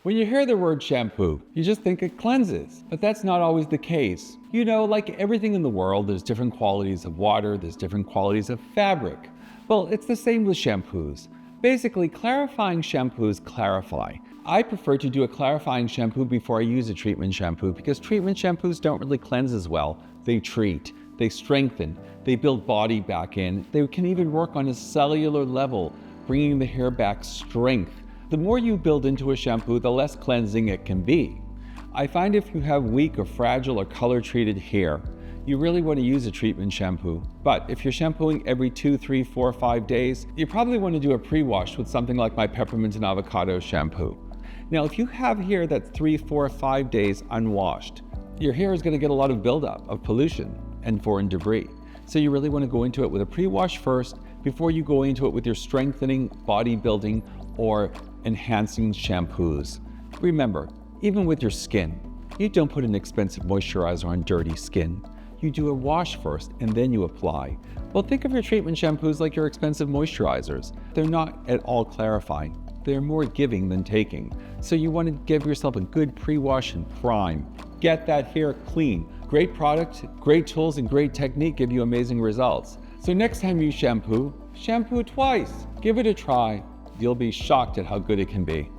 When you hear the word shampoo, you just think it cleanses, but that's not always the case. You know, like everything in the world, there's different qualities of water, there's different qualities of fabric. Well, it's the same with shampoos. Basically, clarifying shampoos clarify. I prefer to do a clarifying shampoo before I use a treatment shampoo because treatment shampoos don't really cleanse as well. They treat, they strengthen, they build body back in. They can even work on a cellular level, bringing the hair back strength. The more you build into a shampoo, the less cleansing it can be. I find if you have weak or fragile or color-treated hair, you really want to use a treatment shampoo. But if you're shampooing every 2, 3, 4, 5 days, you probably want to do a pre-wash with something like my peppermint and avocado shampoo. Now, if you have hair that's 3, 4, 5 days unwashed, your hair is going to get a lot of buildup of pollution and foreign debris. So you really want to go into it with a pre-wash first before you go into it with your strengthening, body-building, or enhancing shampoos. Remember, even with your skin, you don't put an expensive moisturizer on dirty skin. You do a wash first and then you apply. Well, think of your treatment shampoos like your expensive moisturizers. They're not at all clarifying. They're more giving than taking. So you want to give yourself a good pre-wash and prime. Get that hair clean. Great product, great tools, and great technique give you amazing results. So next time you shampoo twice. Give it a try. You'll be shocked at how good it can be.